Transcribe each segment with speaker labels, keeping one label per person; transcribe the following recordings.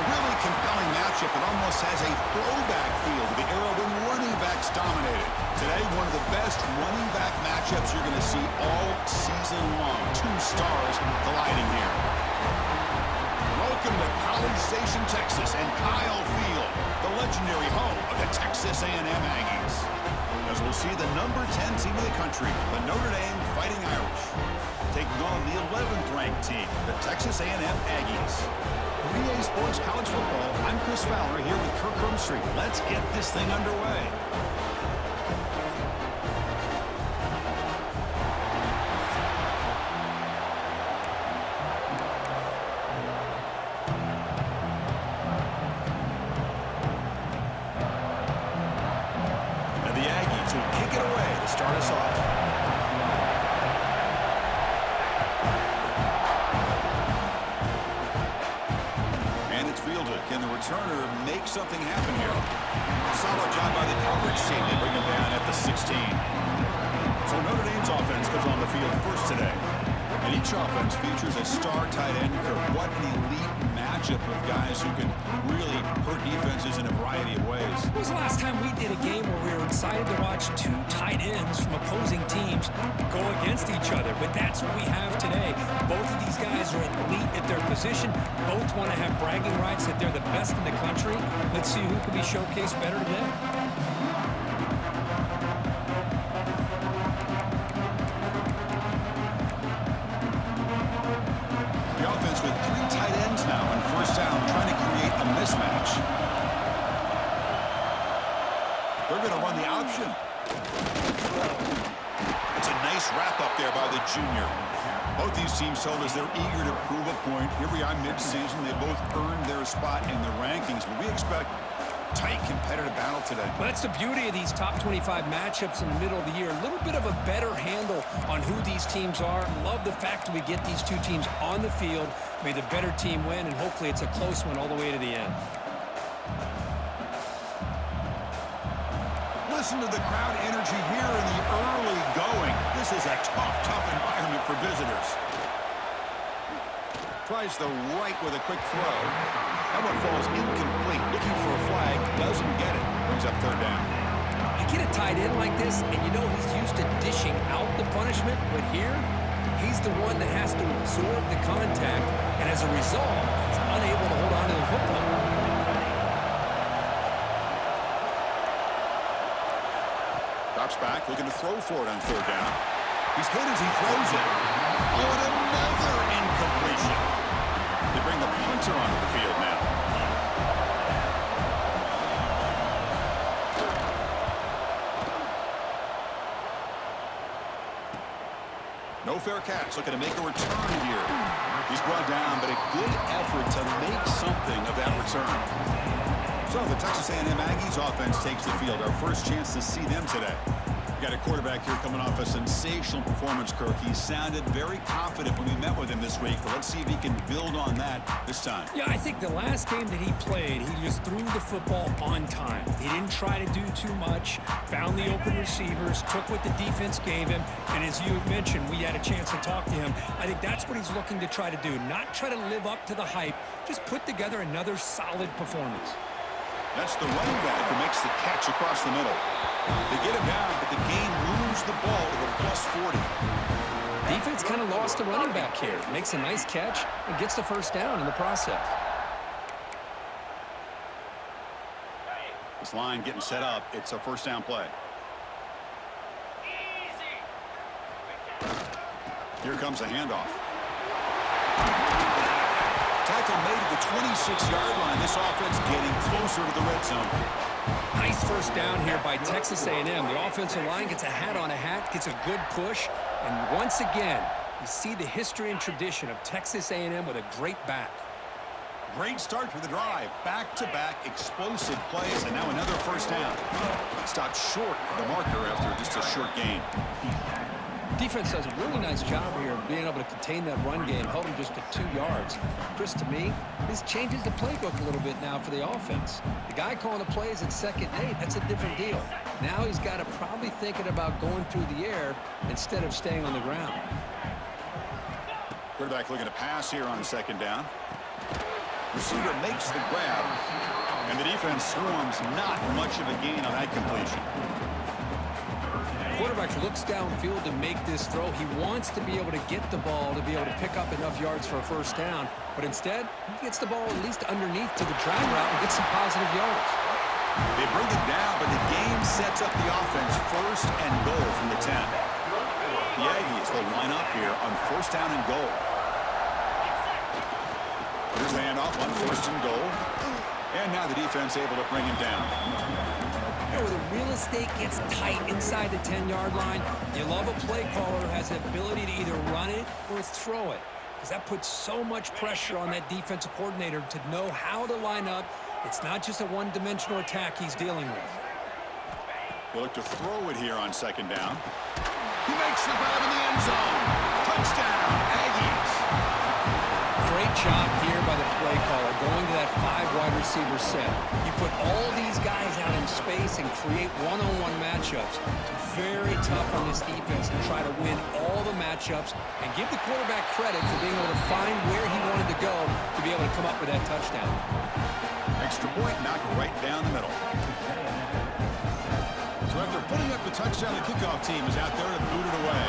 Speaker 1: a really compelling matchup that almost has a throwback feel to the era when running backs dominated. Today, one of the best running back matchups you're going to see all season long. Two stars colliding here. Welcome to College Station, Texas, and Kyle Field, the legendary home of the Texas A&M Aggies. As we'll see the number 10 team in the country, the Notre Dame Fighting Irish, taking on the 11th ranked team, the Texas A&M Aggies. 3A Sports College Football, I'm Chris Fowler here with Kirk Herbstreit. Let's get this thing underway. And the Aggies will kick it away to start us off. Can the returner make something happen here? Solid job by the coverage team. They bring him down at the 16. So Notre Dame's offense comes on the field first today. And each offense features a star tight end. What an elite matchup of guys who can really hurt defenses in a variety of ways.
Speaker 2: When was the last time we did a game where we were excited to watch two tight ends from opposing teams go against each other? But that's what we have today. Both of these guys are elite at their position. Both want to have bragging rights that they're the best in the country. Let's see who can be showcased better today.
Speaker 1: The offense with three tight ends now on first down, trying to create a mismatch. They're going to run the option. It's a nice wrap up there by the junior. Both these teams told us they're eager to prove a point. Here we are mid-season. They both earned their spot in the rankings, but we expect tight competitive battle today.
Speaker 2: Well, that's the beauty of these top 25 matchups in the middle of the year. A little bit of a better handle on who these teams are. Love the fact that we get these two teams on the field. May the better team win, and hopefully it's a close one all the way to the end.
Speaker 1: Listen to the crowd energy here in the early going. This is a tough environment for visitors. Tries the right with a quick throw. That one falls incomplete. Looking for a flag. Doesn't get it. Brings up third down.
Speaker 2: You get a tight end like this, and you know he's used to dishing out the punishment, but here, he's the one that has to absorb the contact, and as a result, he's unable to hold on to the football.
Speaker 1: Drops back, looking to throw for it on third down. He's hit as he throws it. Oh, and another incompletion. They bring the punter onto the field now. No fair catch, looking to make a return here. He's brought down, but a good effort to make something of that return. So the Texas A&M Aggies offense takes the field. Our first chance to see them today. We got a quarterback here coming off a sensational performance, Kirk. He sounded very confident when we met with him this week, but let's see if he can build on that this time.
Speaker 2: Yeah, I think the last game that he played, he just threw the football on time. He didn't try to do too much, found the open receivers, took what the defense gave him, and as you mentioned, we had a chance to talk to him. I think that's what he's looking to try to do, not try to live up to the hype, just put together another solid performance.
Speaker 1: That's the running back who makes the catch across the middle. They get him down, but the game moves the ball to the plus 40.
Speaker 2: Defense kind of lost the running back here. Makes a nice catch and gets the first down in the process.
Speaker 1: This line getting set up. It's a first down play. Here comes a handoff. Tackle made at the 26-yard line. This offense getting closer to the red zone.
Speaker 2: Nice first down here by Texas A&M. The offensive line gets a hat on a hat, gets a good push, and once again, you see the history and tradition of Texas A&M with a great back.
Speaker 1: Great start for the drive. Back-to-back explosive plays, and now another first down. Stopped short of the marker after just a short gain.
Speaker 2: Defense does a really nice job here of being able to contain that run game, held him just to 2 yards. Chris, to me, this changes the playbook a little bit now for the offense. The guy calling the plays at 2nd and 8, that's a different deal. Now he's got to probably thinking about going through the air instead of staying on the ground.
Speaker 1: Quarterback looking to pass here on 2nd down. Receiver makes the grab, and the defense swarms. Not much of a gain on that completion.
Speaker 2: Quarterback looks downfield to make this throw. He wants to be able to get the ball to be able to pick up enough yards for a first down, but instead, he gets the ball at least underneath to the drag route and gets some positive yards.
Speaker 1: They bring it down, but the game sets up the offense first and goal from the 10. The Aggies will line up here on first down and goal. Here's the handoff on first and goal. And now the defense able to bring him down.
Speaker 2: Where the real estate gets tight inside the 10-yard line, you love a play caller who has the ability to either run it or throw it, because that puts so much pressure on that defensive coordinator to know how to line up. It's not just a one-dimensional attack he's dealing with.
Speaker 1: They look to throw it here on second down. He makes the grab in the end zone. Touchdown, Aggies.
Speaker 2: Great job here by the play caller going to that 5 wide receiver set. You put all these guys out in space and create one-on-one matchups. It's very tough on this defense to try to win all the matchups and give the quarterback credit for being able to find where he wanted to go to be able to come up with that touchdown.
Speaker 1: Extra point knocked right down the middle. So after putting up the touchdown, the kickoff team is out there to boot it away.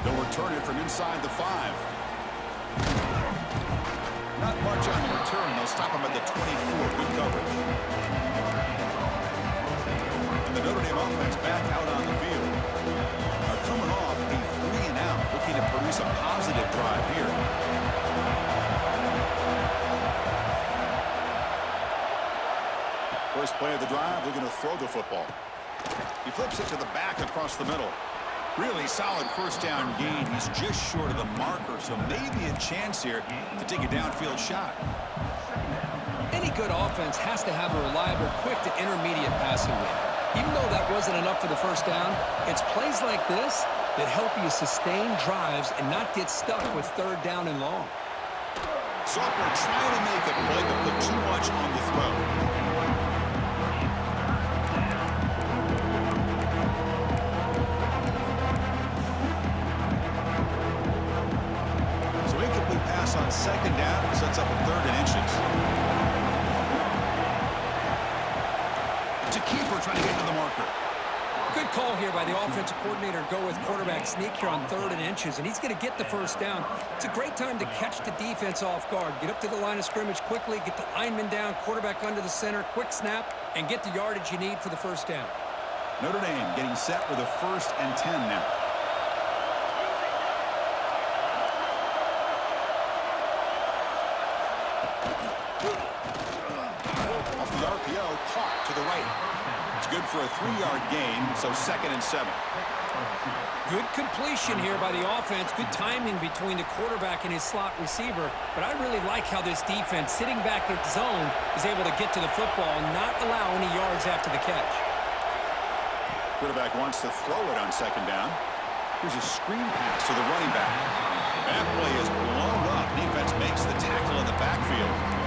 Speaker 1: They'll return it from inside the 5. Not much on the return. They'll stop him at the 24. Good coverage. And the Notre Dame offense back out on the field. Now coming off a 3-and-out, looking to produce a positive drive here. First play of the drive, they're going to throw the football. He flips it to the back across the middle. Really solid first down gain. He's just short of the marker, so maybe a chance here to take a downfield shot.
Speaker 2: Any good offense has to have a reliable, quick to intermediate passing game. Even though that wasn't enough for the first down, it's plays like this that help you sustain drives and not get stuck with third down and long.
Speaker 1: Sophomore trying to make a play, but put too much on the throw. On second down, sets up a 3rd and inches. To keeper trying to get to the marker.
Speaker 2: Good call here by the offensive coordinator to go with quarterback sneak here on 3rd and inches, and he's going to get the first down. It's a great time to catch the defense off guard. Get up to the line of scrimmage quickly, get the lineman down, quarterback under the center, quick snap, and get the yardage you need for the first down.
Speaker 1: Notre Dame getting set with a 1st and 10 now. Caught to the right. It's good for a 3-yard gain, so 2nd and 7.
Speaker 2: Good completion here by the offense. Good timing between the quarterback and his slot receiver. But I really like how this defense, sitting back at zone, is able to get to the football and not allow any yards after the catch.
Speaker 1: Quarterback wants to throw it on second down. Here's a screen pass to the running back. That play is blown up. Defense makes the tackle in the backfield.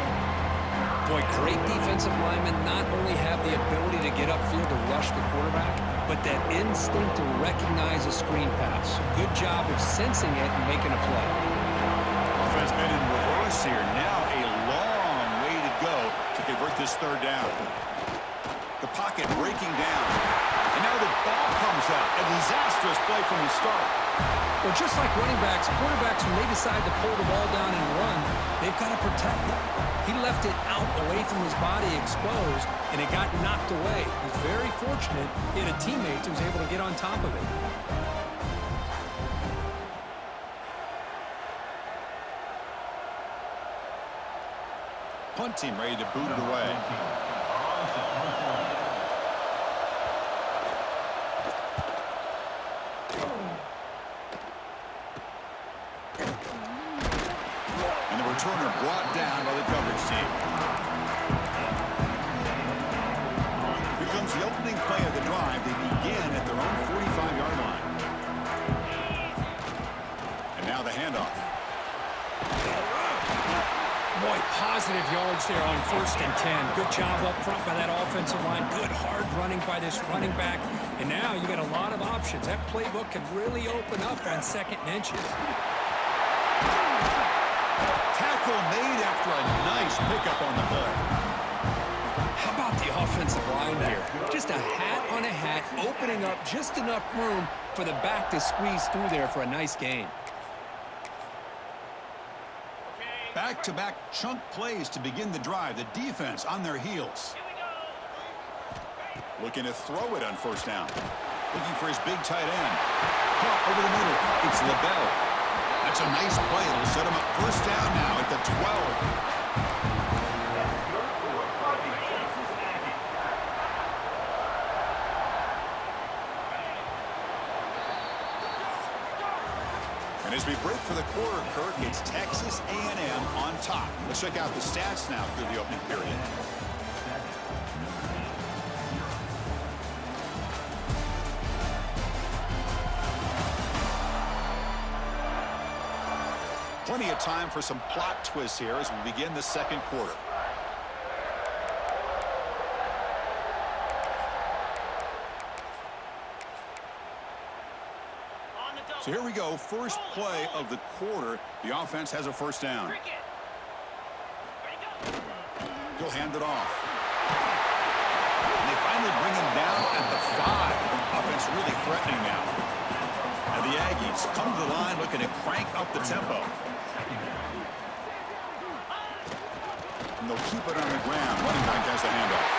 Speaker 2: Boy, great defensive linemen not only have the ability to get upfield to rush the quarterback, but that instinct to recognize a screen pass. Good job of sensing it and making a play.
Speaker 1: Offense been in reverse here. Now a long way to go to convert this 3rd down. The pocket breaking down. And now the ball comes out. A disastrous play from the start.
Speaker 2: Well, just like running backs, quarterbacks, when they decide to pull the ball down and run, they've got to protect it. He left it out away from his body exposed, and it got knocked away. He was very fortunate he had a teammate who was able to get on top of it.
Speaker 1: Punt team ready to boot it away. And the returner brought down by the coverage team. Here comes the opening play of the drive. They begin at their own 45-yard line. And now the handoff.
Speaker 2: Boy, positive yards there on 1st and 10. Good job up front by that offensive line. Good hard running by this running back. And now you got a lot of options. That playbook can really open up on 2nd and inches.
Speaker 1: Tackle made after a nice pickup on the play.
Speaker 2: How about the offensive line here? Just a hat on a hat, opening up just enough room for the back to squeeze through there for a nice gain.
Speaker 1: Back-to-back chunk plays to begin the drive. The defense on their heels. Looking to throw it on 1st down. Looking for his big tight end. Caught over the middle. It's LaBelle. That's a nice play. It'll set him up 1st down now at the 12. And as we break for the quarter, Kirk, it's Texas A&M on top. Let's check out the stats now through the opening period. Plenty of time for some plot twists here as we begin the 2nd quarter. So here we go, first play of the quarter. The offense has a 1st down. He'll hand it off. And they finally bring him down at the 5. Offense really threatening now. And the Aggies come to the line looking to crank up the tempo. And they'll keep it on the ground. Running back has the handoff.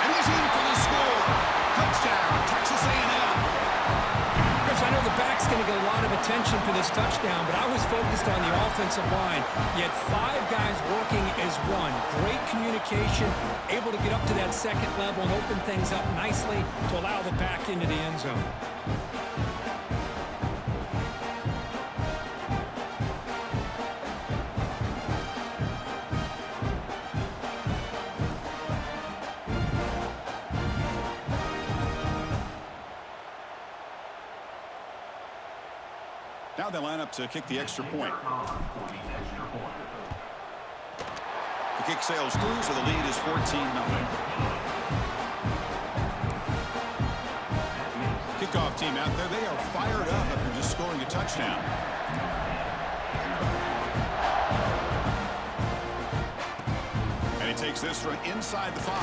Speaker 1: And he's in for the score. Touchdown, Texas A&M.
Speaker 2: I know the back's going to get a lot of attention for this touchdown, but I was focused on the offensive line. You had 5 guys working as one. Great communication, able to get up to that 2nd level and open things up nicely to allow the back into the end zone.
Speaker 1: Now they line up to kick the extra point. The kick sails through, so the lead is 14-0. Kickoff team out there, they are fired up after just scoring a touchdown. And he takes this from inside the 5.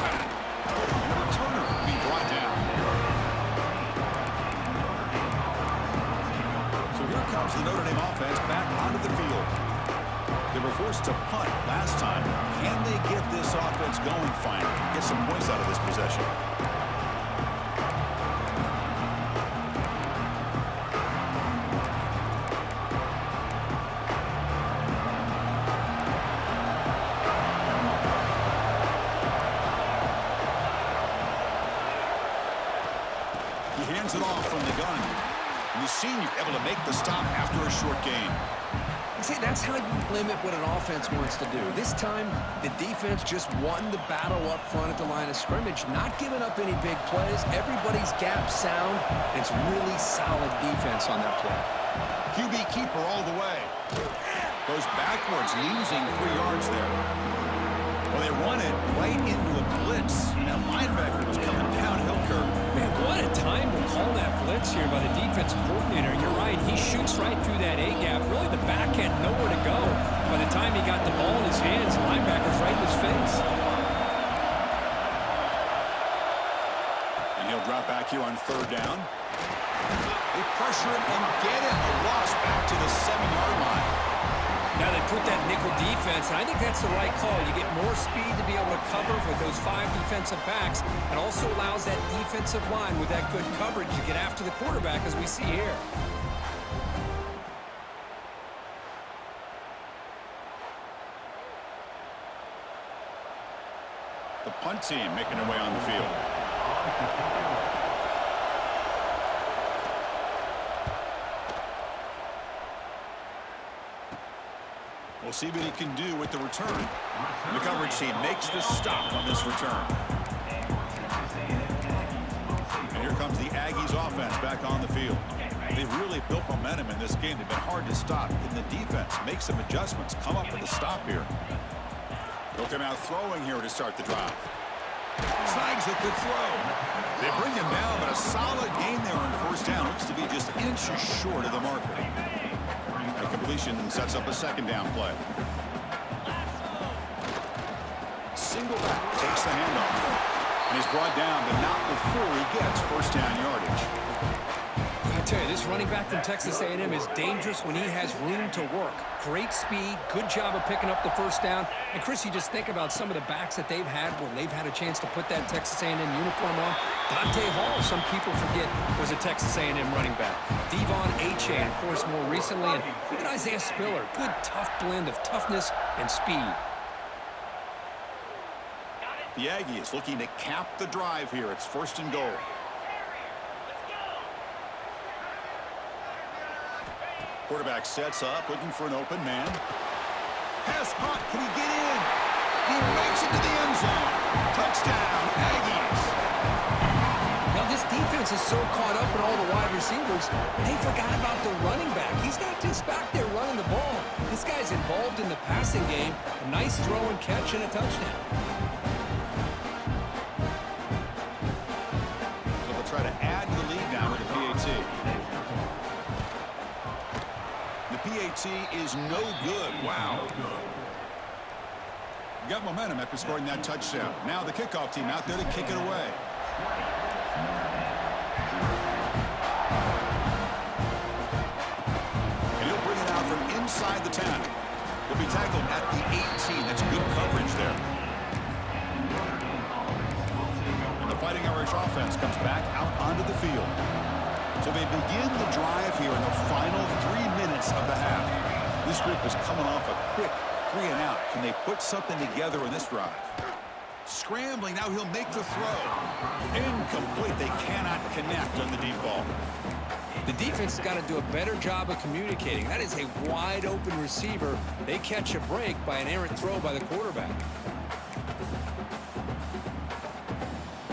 Speaker 1: And the returner will be brought down. Here comes the Notre Dame offense back onto the field. They were forced to punt last time. Can they get this offense going finally? Get some points out of this possession. He hands it off from the gun. And the senior able to make the stop after a short gain.
Speaker 2: See, that's how you limit what an offense wants to do. This time, the defense just won the battle up front at the line of scrimmage, not giving up any big plays. Everybody's gap sound. It's really solid defense on that play.
Speaker 1: QB keeper all the way. Goes backwards, losing 3 yards there. Well, they run it right into a blitz. That linebacker was coming downhill, Kirk.
Speaker 2: Man, what a time to call that blitz here by the defensive coordinator. You're right. He shoots right through that A-gap. Really, the back had nowhere to go. By the time he got the ball in his hands, the linebacker's right in his face.
Speaker 1: And he'll drop back here on 3rd down. They pressure him and get it. A loss back to the 7-yard line.
Speaker 2: Now they put that nickel defense, and I think that's the right call. You get more speed to be able to cover with those 5 defensive backs. It also allows that defensive line with that good coverage to get after the quarterback, as we see here.
Speaker 1: The punt team making their way on the field. We'll see what he can do with the return. And the coverage team makes the stop on this return. And here comes the Aggies offense back on the field. They've really built momentum in this game. They've been hard to stop. Can the defense make some adjustments, come up with a stop here? They'll come out throwing here to start the drive. Snags a good throw. They bring him down, but a solid gain there on first down. Looks to be just inches short of the marker. A completion sets up a second down play. Single back takes the handoff. And he's brought down, but not before he gets first down yardage.
Speaker 2: I tell you, this running back from Texas A&M is dangerous when he has room to work. Great speed, good job of picking up the first down. And, Chris, you just think about some of the backs that they've had when they've had a chance to put that Texas A&M uniform on. Dante Hall, some people forget, was a Texas A&M running back. Devon Achane, of course, more recently. And even Isaiah Spiller, good, tough blend of toughness and speed.
Speaker 1: The Aggies looking to cap the drive here. It's first and goal. Quarterback sets up, looking for an open man. Pass caught. Can he get in? He makes it to the end zone. Touchdown, Aggies.
Speaker 2: Now, this defense is so caught up in all the wide receivers, they forgot about the running back. He's not just back there running the ball. This guy's involved in the passing game. A nice throw and catch and a touchdown.
Speaker 1: Try to add to the lead now with the PAT. The PAT is no good. Wow. Got momentum after scoring that touchdown. Now the kickoff team out there to kick it away. And he'll bring it out from inside the 10. He'll be tackled at the 18. That's good coverage there. Fighting Irish offense comes back out onto the field. So they begin the drive here in the final 3 minutes of the half. This group is coming off a quick 3 and out. Can they put something together in this drive? Scrambling, now he'll make the throw. Incomplete, they cannot connect on the deep ball.
Speaker 2: The defense has got to do a better job of communicating. That is a wide open receiver. They catch a break by an errant throw by the quarterback.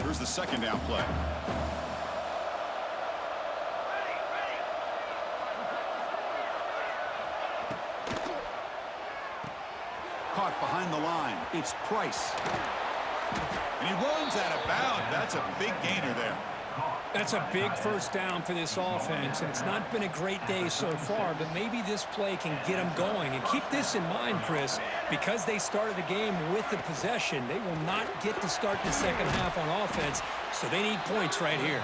Speaker 1: Here's the second down play. Caught behind the line. It's Price. And he runs out of bounds. That's a big gainer there.
Speaker 2: That's a big first down for this offense, and it's not been a great day so far, but maybe this play can get them going. And keep this in mind, Chris, because they started the game with the possession, they will not get to start the second half on offense, so they need points right here.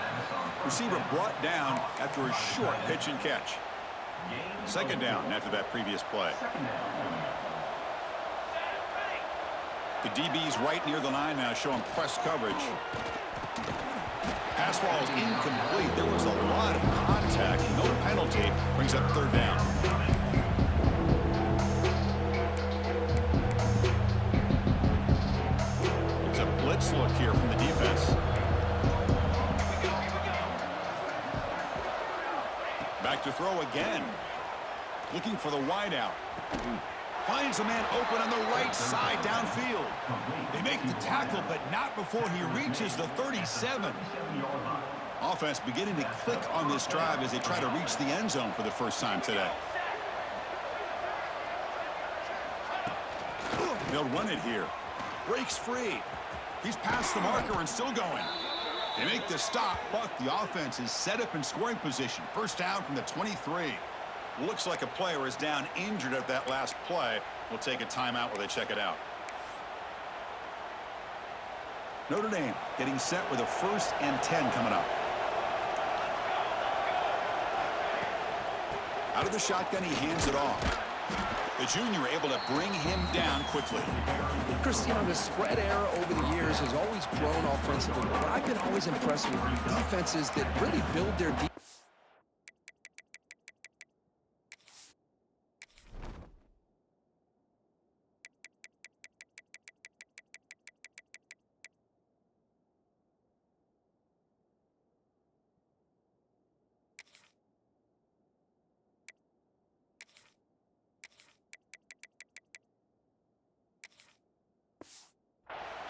Speaker 1: Receiver brought down after a short pitch and catch. Second down after that previous play. The DB's right near the line now, showing press coverage. Pass ball is incomplete. There was a lot of contact. No penalty. Brings up third down. It's a blitz look here from the defense. Back to throw again. Looking for the wideout. Finds a man open on the right side downfield. They make the tackle, but not before he reaches the 37. Offense beginning to click on this drive as they try to reach the end zone for the first time today. They'll run it here. Breaks free. He's past the marker and still going. They make the stop, but the offense is set up in scoring position. First down from the 23. Looks like a player is down injured at that last play. We'll take a timeout while they check it out. Notre Dame getting set with a 1st and 10 coming up. Out of the shotgun, he hands it off. The junior able to bring him down quickly.
Speaker 2: Chris, the spread era over the years has always grown offensively, but I've been always impressed with defenses that really build their defense.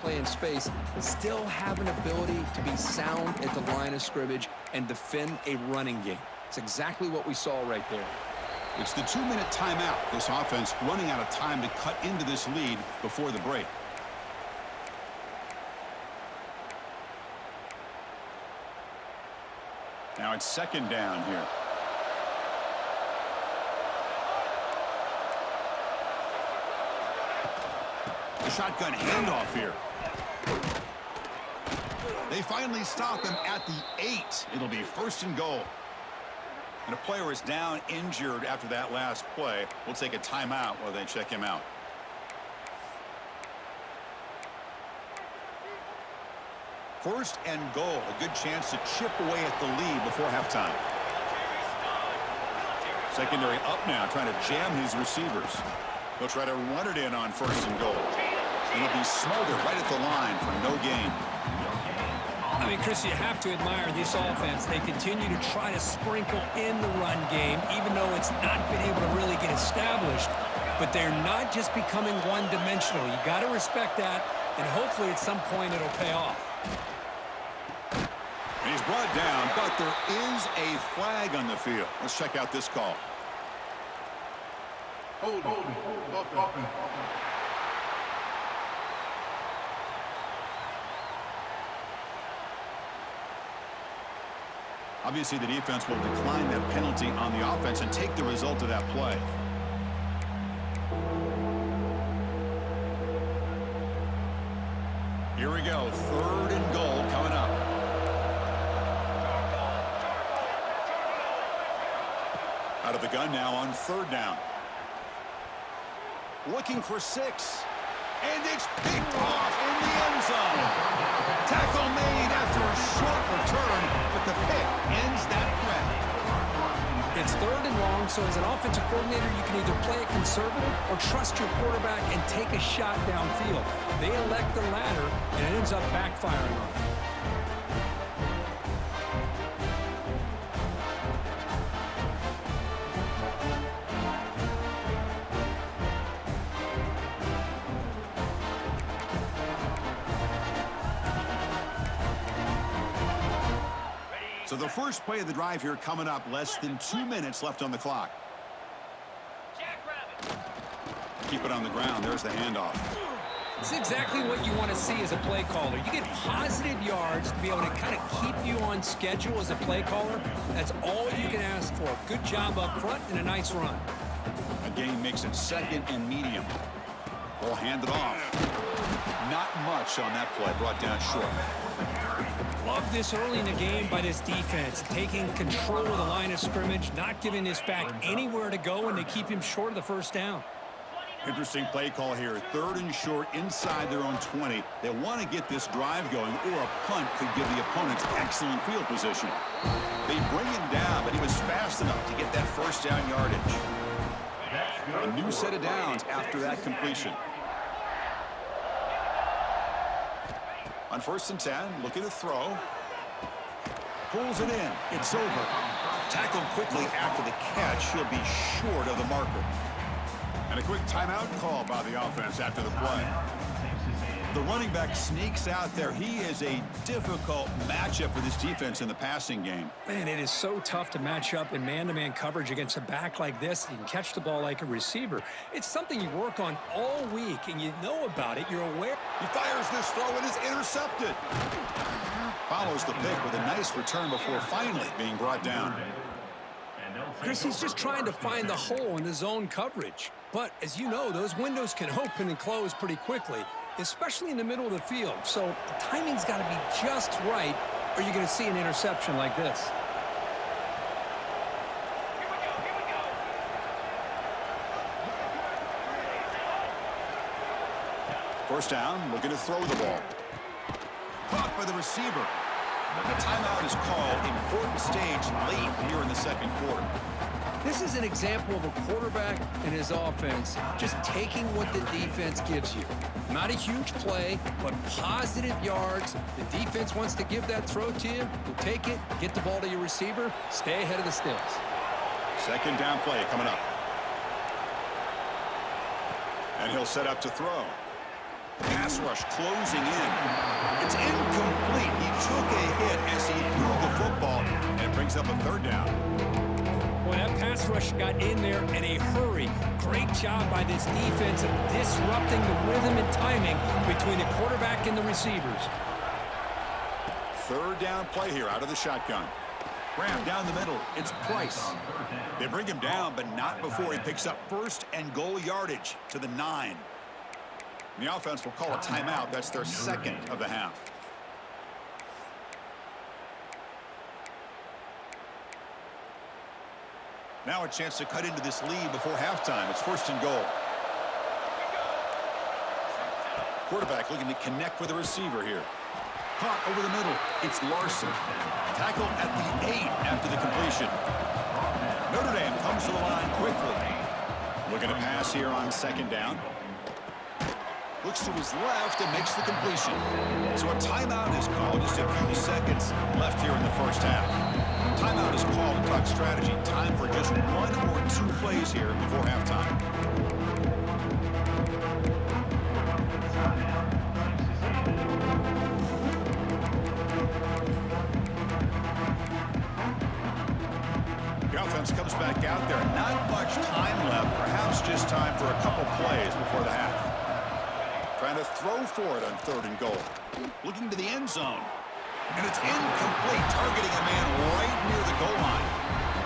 Speaker 2: Play in space, still have an ability to be sound at the line of scrimmage and defend a running game. It's exactly what we saw right there.
Speaker 1: It's the 2-minute timeout. This offense running out of time to cut into this lead before the break. Now it's second down here. The shotgun handoff here. They finally stop him at the 8. It'll be first and goal. And a player is down injured after that last play. We'll take a timeout while they check him out. First and goal. A good chance to chip away at the lead before halftime. Secondary up now, trying to jam his receivers. They'll try to run it in on first and goal. And he'll be smothered right at the line for no gain.
Speaker 2: I mean, Chris, you have to admire this offense. They continue to try to sprinkle in the run game, even though it's not been able to really get established. But they're not just becoming one-dimensional. You got to respect that, and hopefully at some point it'll pay off.
Speaker 1: And he's brought down, but there is a flag on the field. Let's check out this call.
Speaker 3: Hold.
Speaker 1: Obviously, the defense will decline that penalty on the offense and take the result of that play. Here we go. Third and goal coming up. Out of the gun now on third down. Looking for 6. And it's picked off in the end zone. Tackle made after a short return, but the pick ends that threat.
Speaker 2: It's third and long, so as an offensive coordinator, you can either play it conservative or trust your quarterback and take a shot downfield. They elect the latter, and it ends up backfiring on them.
Speaker 1: So the first play of the drive here coming up, less than 2 minutes left on the clock. Keep it on the ground. There's the handoff.
Speaker 2: It's exactly what you want to see as a play caller. You get positive yards to be able to kind of keep you on schedule as a play caller. That's all you can ask for. Good job up front and a nice run.
Speaker 1: A gain makes it second and medium. Ball handed off. Not much on that play. Brought down short.
Speaker 2: Love this early in the game by this defense, taking control of the line of scrimmage, not giving this back anywhere to go, and they keep him short of the first down.
Speaker 1: Interesting play call here. Third and short inside their own 20. They want to get this drive going, or a punt could give the opponents excellent field position. They bring him down, but he was fast enough to get that first down yardage. A new set of downs after that completion. On first and 10, looking to throw. Pulls it in. It's over. Tackled quickly after the catch. He'll be short of the marker. And a quick timeout call by the offense after the play. The running back sneaks out there. He is a difficult matchup for this defense in the passing game.
Speaker 2: Man, it is so tough to match up in man-to-man coverage against a back like this. You can catch the ball like a receiver. It's something you work on all week, and you know about it. You're aware.
Speaker 1: He fires this throw and is intercepted. Follows the pick with a nice return before finally being brought down.
Speaker 2: Chris, he's just trying to find the hole in the zone coverage. But, as you know, those windows can open and close pretty quickly, especially in the middle of the field. So the timing's got to be just right, or you're going to see an interception like this.
Speaker 1: First down, looking to throw the ball. Caught by the receiver. The timeout is called. Important stage late here in the second quarter.
Speaker 2: This is an example of a quarterback and his offense just taking what the defense gives you. Not a huge play, but positive yards. The defense wants to give that throw to you. You take it, get the ball to your receiver, stay ahead of the sticks.
Speaker 1: Second down play coming up. And he'll set up to throw. Pass rush closing in. It's incomplete. He took a hit as he threw the football, and it brings up a third down.
Speaker 2: Boy, that pass rush got in there in a hurry. Great job by this defense of disrupting the rhythm and timing between the quarterback and the receivers.
Speaker 1: Third down play here out of the shotgun. Graham down the middle. It's Price. They bring him down, but not before he picks up first and goal yardage to the 9. The offense will call a timeout. That's their second of the half. Now a chance to cut into this lead before halftime. It's first and goal. Quarterback looking to connect with the receiver here. Caught over the middle. It's Larson. Tackled at the 8 after the completion. Notre Dame comes to the line quickly. Looking to pass here on second down. Looks to his left and makes the completion. So a timeout is called. Just a few seconds left here in the first half. Timeout is called to talk strategy. Time for just 1 or 2 plays here before halftime. The offense comes back out there. Not much time left. Perhaps just time for a couple plays before the half. Trying to throw for it on third and goal. Looking to the end zone. And it's incomplete, targeting a man right near the goal line.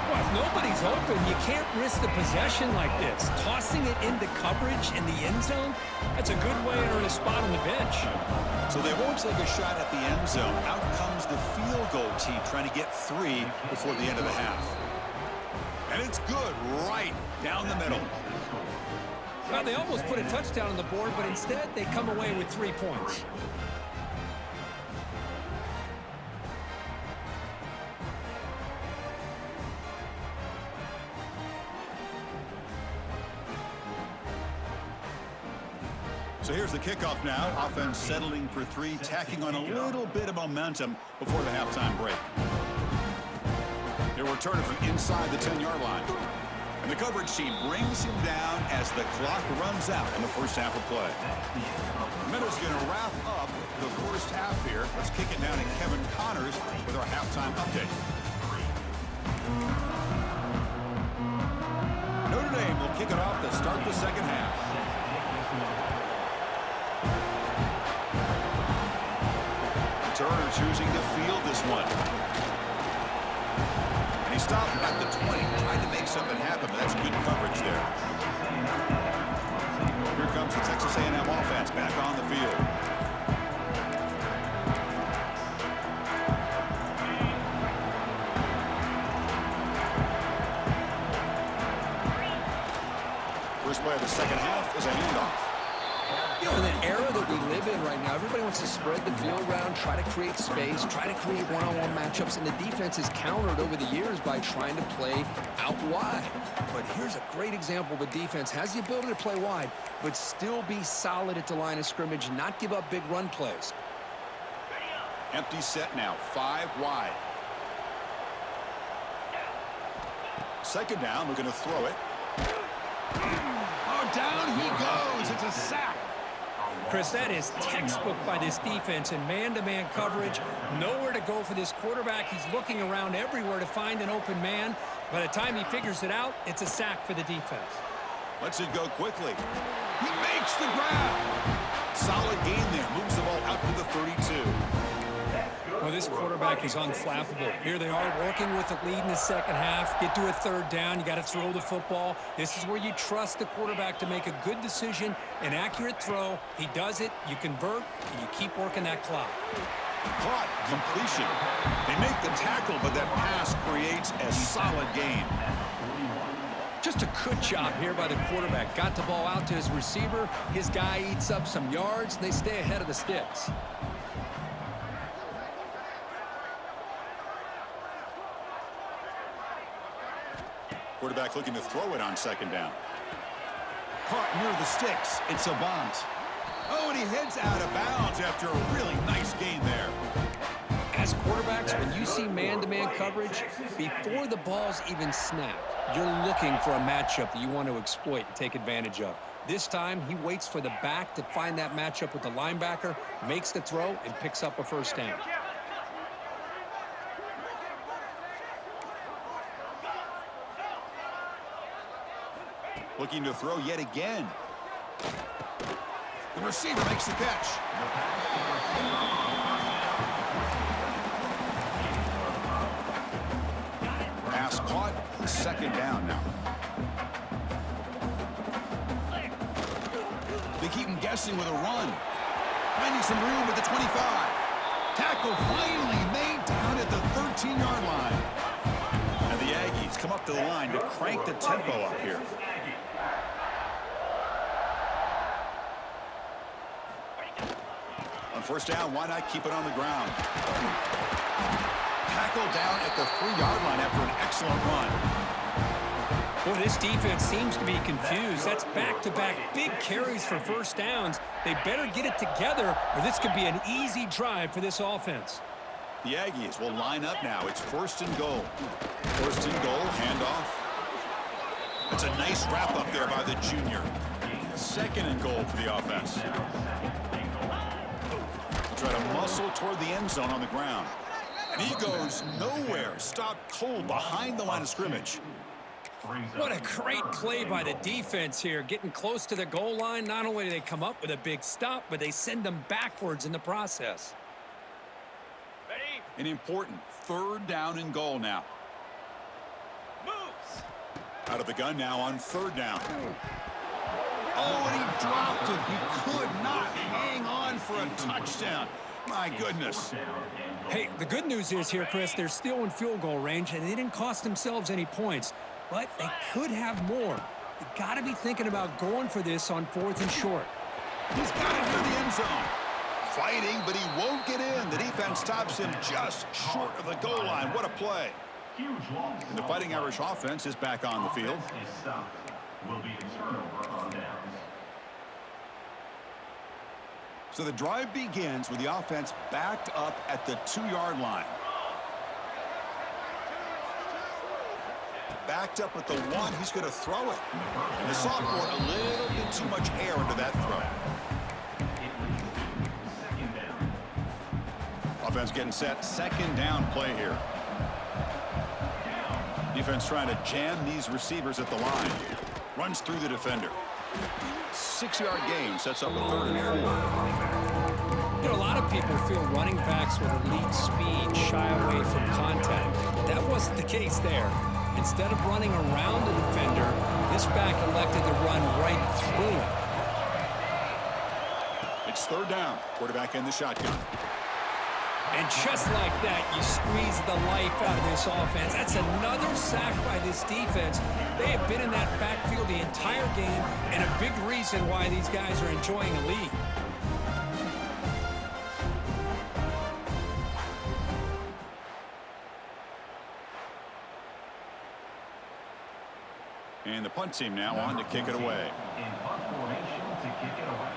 Speaker 2: Well, if nobody's open, you can't risk the possession like this. Tossing it into coverage in the end zone, that's a good way to earn a spot on the bench.
Speaker 1: So they won't take a shot at the end zone. Out comes the field goal team trying to get 3 before the end of the half. And it's good right down the middle.
Speaker 2: Well, they almost put a touchdown on the board, but instead they come away with 3 points.
Speaker 1: So here's the kickoff now. Offense settling for 3, tacking on a little bit of momentum before the halftime break. They're returning from inside the 10-yard line. And the coverage team brings him down as the clock runs out in the first half of play. Minutes going to wrap up the first half here. Let's kick it down to Kevin Connors with our halftime update. Notre Dame will kick it off to start the second half. Turner choosing to field this one. And he stopped at the 20, trying to make something happen, but that's good coverage there. Here comes the Texas A&M offense back on the field. First play of the second half is a handoff.
Speaker 3: You know, in the era that we live in right now, everybody wants to spread the field around, try to create space, try to create one-on-one matchups, and the defense is countered over the years by trying to play out wide. But here's a great example of a defense has the ability to play wide, but still be solid at the line of scrimmage, not give up big run plays.
Speaker 1: Empty set now, 5 wide. Second down, we're going to throw it. Oh, down he goes. It's a sack.
Speaker 2: Chris, that is textbook by this defense in man-to-man coverage. Nowhere to go for this quarterback. He's looking around everywhere to find an open man. By the time he figures it out, it's a sack for the defense.
Speaker 1: Lets it go quickly. He makes the grab. Solid game there. Moves the ball out to the 32.
Speaker 2: Well, this quarterback is unflappable. Here they are working with the lead in the second half. Get to a third down. You got to throw the football. This is where you trust the quarterback to make a good decision, an accurate throw. He does it. You convert, and you keep working that clock.
Speaker 1: Caught. Completion. They make the tackle, but that pass creates a solid gain.
Speaker 2: Just a good job here by the quarterback. Got the ball out to his receiver. His guy eats up some yards, and they stay ahead of the sticks.
Speaker 1: Quarterback looking to throw it on second down. Caught near the sticks. It's Avant. Oh, and he heads out of bounds after a really nice gain there.
Speaker 2: As quarterbacks, when you see man-to-man coverage, before the ball's even snapped, you're looking for a matchup that you want to exploit and take advantage of. This time, he waits for the back to find that matchup with the linebacker, makes the throw, and picks up a first down.
Speaker 1: Looking to throw yet again. The receiver makes the catch. It's caught. Second down now. They keep him guessing with a run. Finding some room at the 25. Tackle finally made down at the 13-yard line. And the Aggies come up to the line to crank the tempo up here. On first down, why not keep it on the ground? Tackle down at the 3-yard line after an excellent run.
Speaker 2: Well, this defense seems to be confused. That's back-to-back big carries for first downs. They better get it together, or this could be an easy drive for this offense.
Speaker 1: The Aggies will line up now. It's first and goal. First and goal, handoff. It's a nice wrap up there by the junior. Second and goal for the offense. Try to muscle toward the end zone on the ground. And he goes nowhere. Stopped cold behind the line of scrimmage.
Speaker 2: What a great play by the defense here. Getting close to the goal line, not only do they come up with a big stop, but they send them backwards in the process.
Speaker 1: An important third down and goal now. Moves. Out of the gun now on third down. Oh, and he dropped it. He could not hang on for a touchdown. My goodness.
Speaker 2: Hey, the good news is here, Chris, they're still in field goal range, and they didn't cost themselves any points. But they could have more. You got to be thinking about going for this on fourth and short.
Speaker 1: He's got it near the end zone. Fighting, but he won't get in. The defense stops him just short of the goal line. What a play. And the Fighting Irish offense is back on the field. So the drive begins with the offense backed up at the 2-yard line. Backed up at the 1, he's going to throw it. And the sophomore, a little bit too much air into that throw. Offense getting set, second down play here. Defense trying to jam these receivers at the line. Runs through the defender. 6-yard gain sets up a 3rd and 4.
Speaker 2: You know, a lot of people feel running backs with elite speed shy away from contact. But that wasn't the case there. Instead of running around the defender, this back elected to run right through him.
Speaker 1: It's third down. Quarterback in the shotgun.
Speaker 2: And just like that, you squeeze the life out of this offense. That's another sack by this defense. They have been in that backfield the entire game, and a big reason why these guys are enjoying a lead.
Speaker 1: And the punt team now on to kick it away.
Speaker 4: In punt formation to kick it away.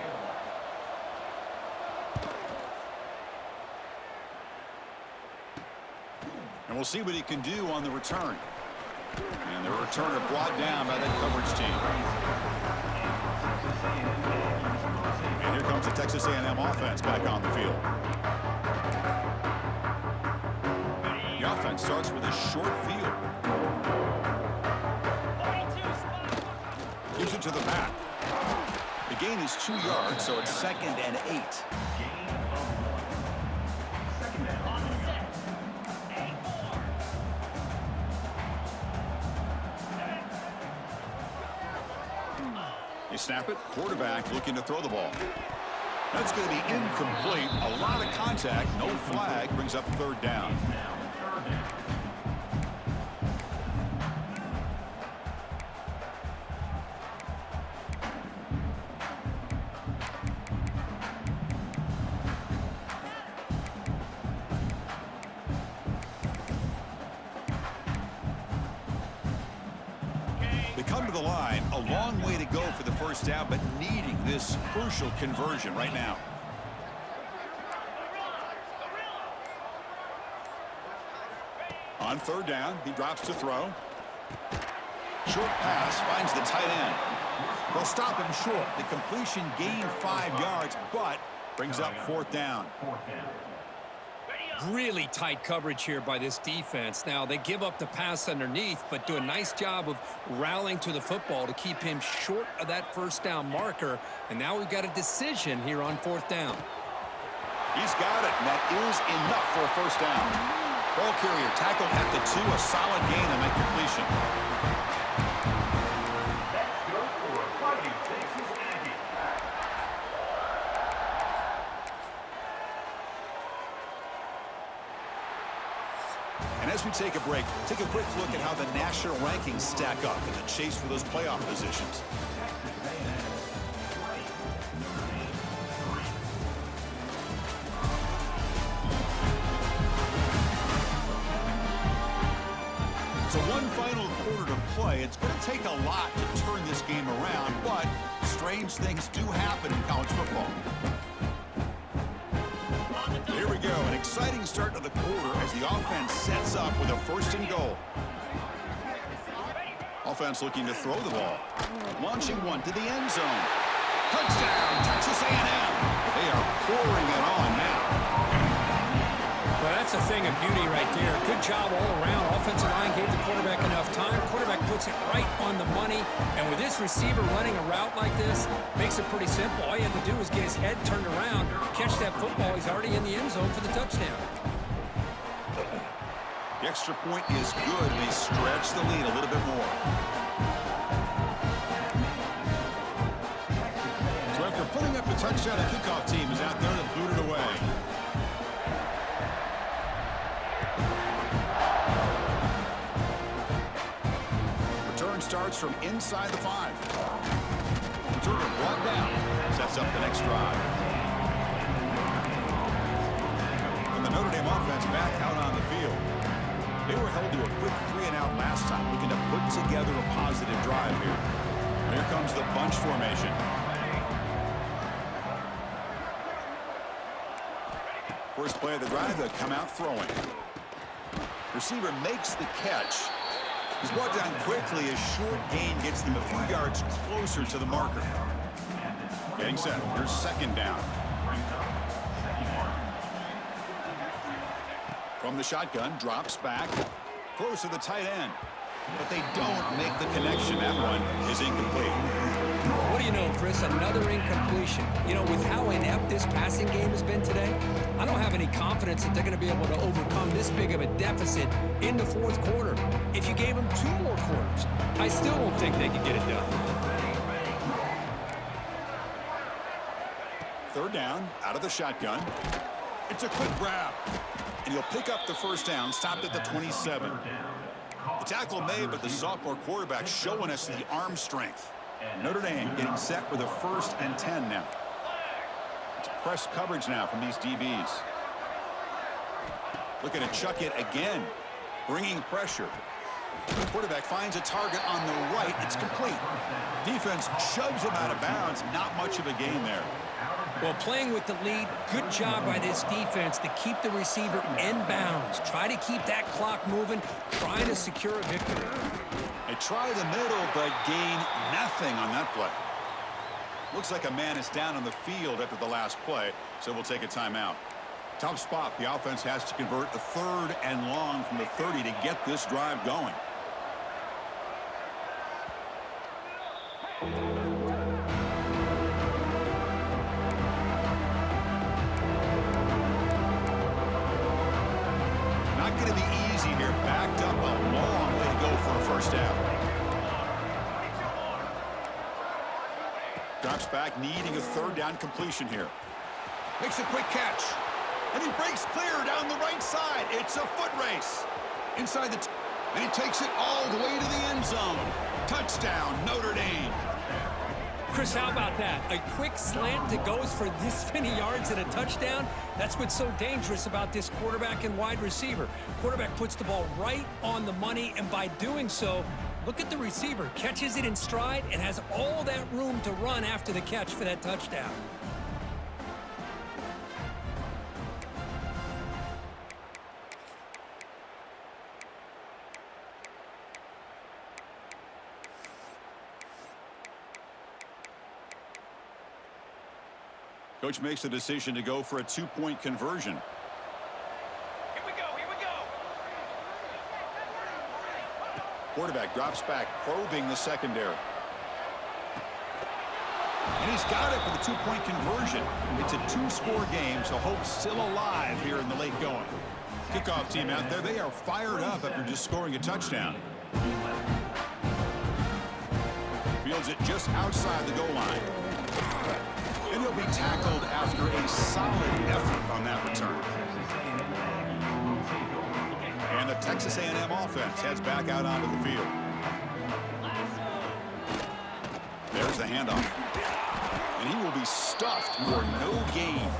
Speaker 1: And we'll see what he can do on the return. And the returner brought down by that coverage team. And here comes the Texas A&M offense back on the field. The offense starts with a short field. Gives it to the back. The gain is 2 yards, so it's 2nd and 8. They snap it. Quarterback looking to throw the ball. That's going to be incomplete. A lot of contact. No flag. Brings up third down. Come to the line, a long way to go for the first down, but needing this crucial conversion right now. On third down, he drops to throw. Short pass finds the tight end. They'll stop him short. The completion gained 5 yards, but brings up fourth down.
Speaker 2: Really tight coverage here by this defense. Now, they give up the pass underneath, but do a nice job of rallying to the football to keep him short of that first down marker. And now we've got a decision here on fourth down.
Speaker 1: He's got it, and that is enough for a first down. Ball carrier tackled at the 2, a solid gain on that completion.
Speaker 4: That's good for Fighting Texas Aggies.
Speaker 1: And as we take a break, take a quick look at how the national rankings stack up in the chase for those playoff positions. So one final quarter to play. It's going to take a lot to turn this game around, but strange things do happen in college football. Here we go, an exciting start to the quarter as the offense sets up with a 1st and goal. Offense looking to throw the ball. Launching one to the end zone. Touchdown, Texas A&M. They are pouring it on now.
Speaker 2: Well, that's a thing of beauty right there. Good job all around. Offensive line gave the quarterback enough time. Quarterback puts it right on the money. And with this receiver running a route like this, makes it pretty simple. All you have to do is get his head turned around, catch that football. He's already in the end zone for the touchdown.
Speaker 1: The extra point is good, and they stretch the lead a little bit more. So after putting up a touchdown, the kickoff team is out there to boot it away. Return starts from inside the 5. Returner brought down, sets up the next drive. And the Notre Dame offense back out on the field. They were held to a quick 3-and-out last time, looking to put together a positive drive here. And here comes the bunch formation. First play of the drive, they'll come out throwing. Receiver makes the catch. He's brought down quickly as short gain gets them a few yards closer to the marker. Getting set. Here's 2nd down. From the shotgun, drops back, close to the tight end. But they don't make the connection. That one is incomplete.
Speaker 2: What do you know, Chris? Another incompletion. You know, with how inept this passing game has been today, I don't have any confidence that they're going to be able to overcome this big of a deficit in the 4th quarter. If you gave them 2 more quarters, I still don't think they could get it done.
Speaker 1: 3rd down, out of the shotgun. It's a quick grab. And he'll pick up the 1st down, stopped at the 27. The tackle made, but the sophomore quarterback showing us the arm strength. Notre Dame getting set with a 1st and 10 now. It's press coverage now from these DBs. Looking to chuck it again, bringing pressure. The quarterback finds a target on the right. It's complete. Defense shoves him out of bounds. Not much of a gain there.
Speaker 2: Well, playing with the lead, good job by this defense to keep the receiver in bounds. Try to keep that clock moving, trying to secure a victory.
Speaker 1: They try the middle, but gain nothing on that play. Looks like a man is down on the field after the last play, so we'll take a timeout. Tough spot. The offense has to convert a 3rd and long from the 30 to get this drive going. Not going to be easy here. Backed up a long way to go for a 1st down. Drops back, needing a 3rd down completion here. Makes a quick catch. And he breaks clear down the right side. It's a foot race. Inside the and he takes it all the way to the end zone. Touchdown, Notre Dame.
Speaker 2: Chris, how about that? A quick slant that goes for this many yards and a touchdown? That's what's so dangerous about this quarterback and wide receiver. Quarterback puts the ball right on the money, and by doing so, look at the receiver. Catches it in stride and has all that room to run after the catch for that touchdown.
Speaker 1: Coach makes the decision to go for a 2-point conversion.
Speaker 4: Here we go, here we go.
Speaker 1: Quarterback drops back, probing the secondary. And he's got it for the 2-point conversion. It's a 2-score game, so hope's still alive here in the late going. Kickoff team out there, they are fired up after just scoring a touchdown. Fields it just outside the goal line. And he'll be tackled after a solid effort on that return. And the Texas A&M offense heads back out onto the field. There's the handoff. And he will be stuffed for no gain.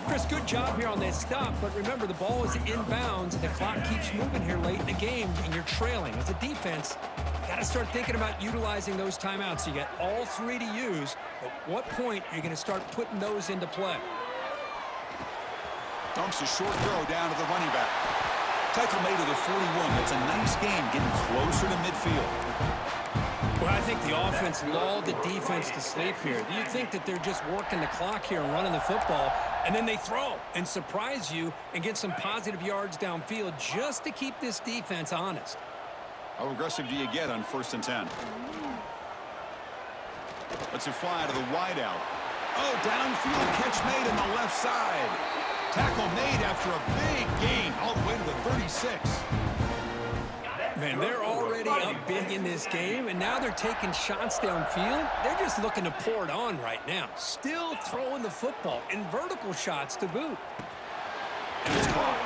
Speaker 2: Chris, good job here on that stop, but remember the ball is inbounds and the clock keeps moving here late in the game and you're trailing. As a defense, you got to start thinking about utilizing those timeouts. You got all three to use. At what point are you going to start putting those into play?
Speaker 1: Dumps a short throw down to the running back. Tackle made to the 41. That's a nice game getting closer to midfield.
Speaker 2: Well, I think the offense lulled the defense to sleep here. Do you think that they're just working the clock here and running the football, and then they throw and surprise you and get some positive yards downfield just to keep this defense honest?
Speaker 1: How aggressive do you get on 1st and 10? Let's it fly to the wideout. Oh, downfield catch made on the left side. Tackle made after a big gain all the way to the 36.
Speaker 2: Man, they're already up big in this game, and now they're taking shots downfield. They're just looking to pour it on right now. Still throwing the football and vertical shots to boot.
Speaker 1: And it's caught.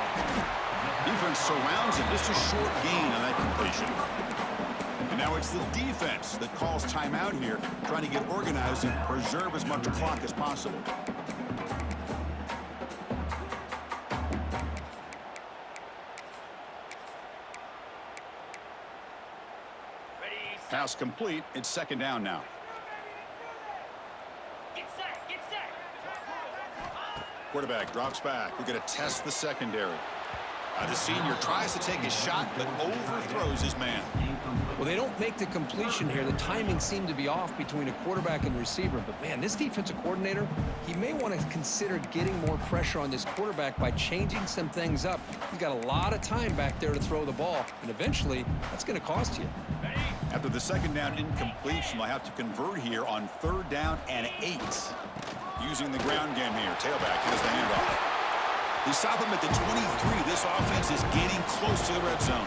Speaker 1: Defense surrounds it. Just a short gain on that completion. And now it's the defense that calls timeout here, trying to get organized and preserve as much clock as possible. Pass complete. It's 2nd down now.
Speaker 4: Get set, get set.
Speaker 1: Quarterback drops back. We're going to test the secondary. The senior tries to take a shot, but overthrows his man.
Speaker 3: Well, they don't make the completion here. The timing seemed to be off between a quarterback and receiver. But, man, this defensive coordinator, he may want to consider getting more pressure on this quarterback by changing some things up. He's got a lot of time back there to throw the ball, and eventually that's going to cost you.
Speaker 1: After the 2nd down incompletion, they'll have to convert here on 3rd down and 8. Using the ground game here. Tailback has the handoff. They stop him at the 23. This offense is getting close to the red zone.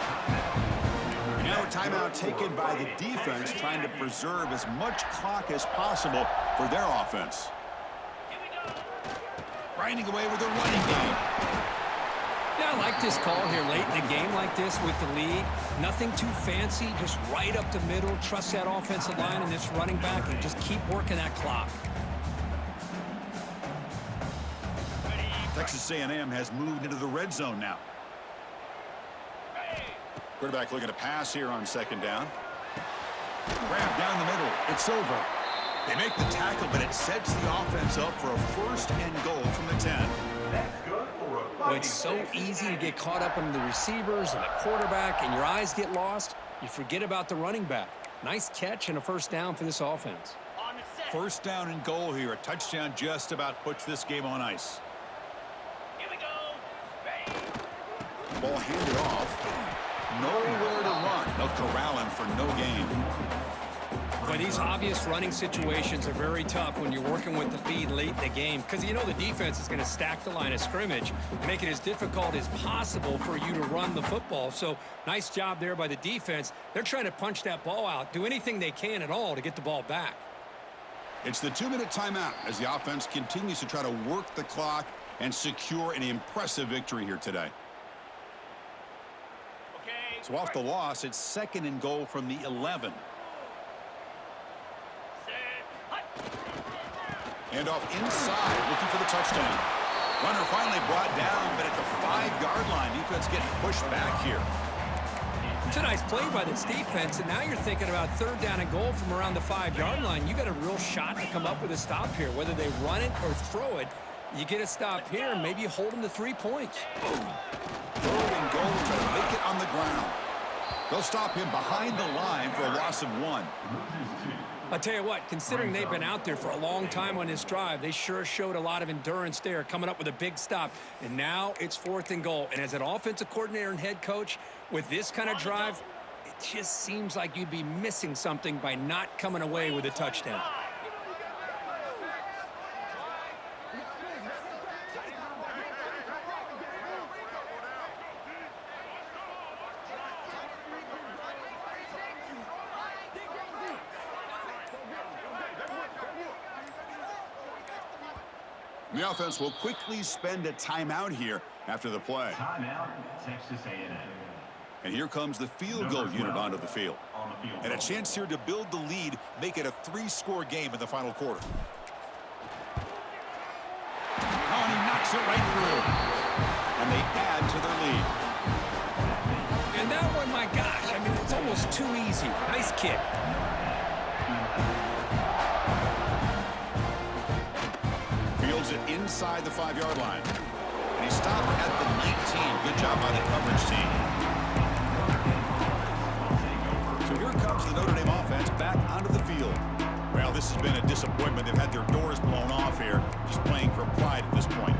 Speaker 1: Now a timeout taken by the defense, trying to preserve as much clock as possible for their offense. Grinding away with a running game.
Speaker 2: Yeah, I like this call here late in the game like this with the lead. Nothing too fancy, just right up the middle. Trust that offensive line and this running back and just keep working that clock.
Speaker 1: Texas A&M has moved into the red zone now. Quarterback looking to pass here on 2nd down. Grab down the middle. It's over. They make the tackle, but it sets the offense up for a 1st and goal from the 10.
Speaker 4: That's good for a
Speaker 2: Well, it's so easy to get caught up in the receivers and the quarterback, and your eyes get lost. You forget about the running back. Nice catch and a 1st down for this offense.
Speaker 4: on the set.
Speaker 1: 1st down and goal here. A touchdown just about puts this game on ice.
Speaker 4: Here we go. Bang.
Speaker 1: Ball handed off. Nowhere to run. They'll corral him for no gain.
Speaker 2: But these obvious running situations are very tough when you're working with the lead late in the game because you know the defense is going to stack the line of scrimmage, make it as difficult as possible for you to run the football. So nice job there by the defense. They're trying to punch that ball out, do anything they can at all to get the ball back.
Speaker 1: It's the 2-minute timeout as the offense continues to try to work the clock and secure an impressive victory here today.
Speaker 4: Okay.
Speaker 1: So off the loss, it's 2nd and goal from the 11. And off inside, looking for the touchdown. Runner finally brought down, but at the 5-yard line, defense getting pushed back here.
Speaker 2: It's a nice play by this defense, and now you're thinking about 3rd down and goal from around the 5-yard line. You got a real shot to come up with a stop here. Whether they run it or throw it, you get a stop here, and maybe you hold them to 3 points.
Speaker 1: Boom. 3rd and goal, try to make it on the ground. They'll stop him behind the line for a loss of 1.
Speaker 2: I'll tell you what, considering they've been out there for a long time on this drive, they sure showed a lot of endurance there, coming up with a big stop. And now it's 4th and goal. And as an offensive coordinator and head coach, with this kind of drive, it just seems like you'd be missing something by not coming away with a touchdown.
Speaker 1: The offense will quickly spend a timeout here after the play.
Speaker 4: Timeout, Texas A&M.
Speaker 1: And here comes the field goal unit onto the field.
Speaker 5: And a chance here to build the lead, make it a 3-score game in the final quarter.
Speaker 1: Oh, and he knocks it right through. And they add to their lead.
Speaker 2: And that one, my gosh, I mean, it's almost too easy. Nice kick.
Speaker 1: Fields it inside the 5-yard line. And he stopped at the 19. Good job by the coverage team. So here comes the Notre Dame offense back onto the field. Well, this has been a disappointment. They've had their doors blown off here, just playing for pride at this point.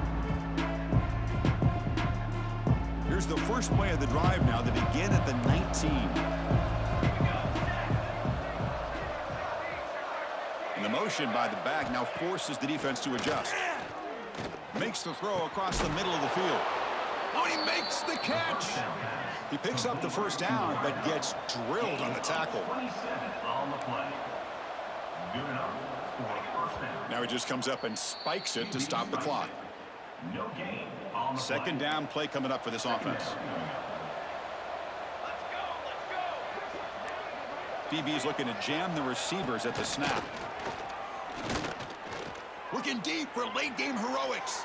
Speaker 1: Here's the first play of the drive now. They begin at the 19. And the motion by the back now forces the defense to adjust. Makes the throw across the middle of the field. Oh, he makes the catch. He picks up the first down, but gets drilled on the tackle.
Speaker 4: 27 on the play. Good enough for a first down.
Speaker 1: Now he just comes up and spikes it to stop the clock.
Speaker 4: No gain on the
Speaker 1: Second
Speaker 4: play.
Speaker 1: down play coming up for this offense. DB's looking to jam the receivers at the snap. Looking deep for late-game heroics.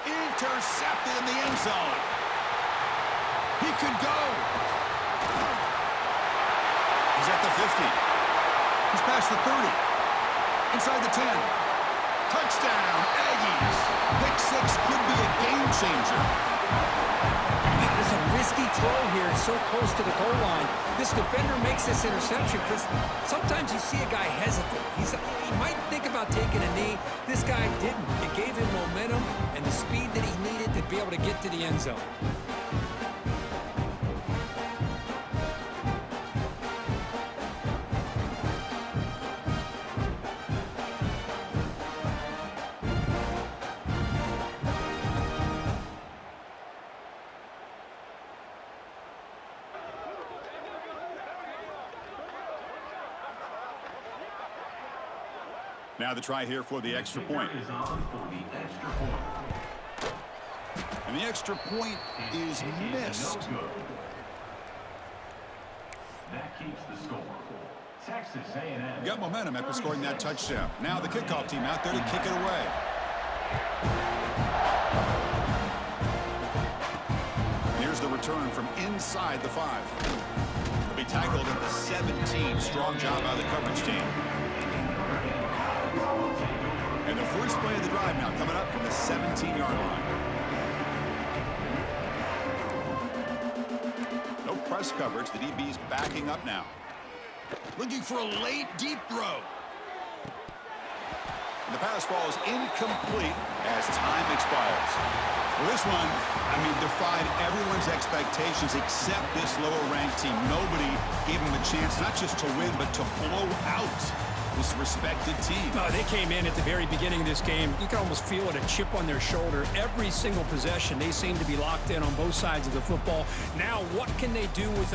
Speaker 1: Intercepted in the end zone. He could go. He's at the 50. He's past the 30. Inside the 10. Touchdown, Aggies. Pick 6 could be a game changer.
Speaker 2: That is a risky throw here, so close to the goal line. This defender makes this interception because sometimes you see a guy hesitate. He might think about taking a knee. This guy didn't. It gave him momentum and the speed that he needed to be able to get to the end zone.
Speaker 1: Now the try here for the extra point.
Speaker 4: Is on for the extra point.
Speaker 1: And the extra point is missed.
Speaker 4: No good. That keeps the score. Texas A&M.
Speaker 1: Got momentum after scoring that touchdown. Now the kickoff team out there to kick it away. Here's the return from inside the 5. They'll be tackled at the 17. Strong job by the coverage team. And the first play of the drive now coming up from the 17-yard line. No press coverage. The DB's backing up now. Looking for a late, deep throw. And the pass falls incomplete as time expires. Well, this one, I mean, defied everyone's expectations except this lower-ranked team. Nobody gave them a chance not just to win, but to blow out this respected team.
Speaker 2: No, they came in at the very beginning of this game. You can almost feel it, a chip on their shoulder. Every single possession, they seem to be locked in on both sides of the football. Now, what can they do with a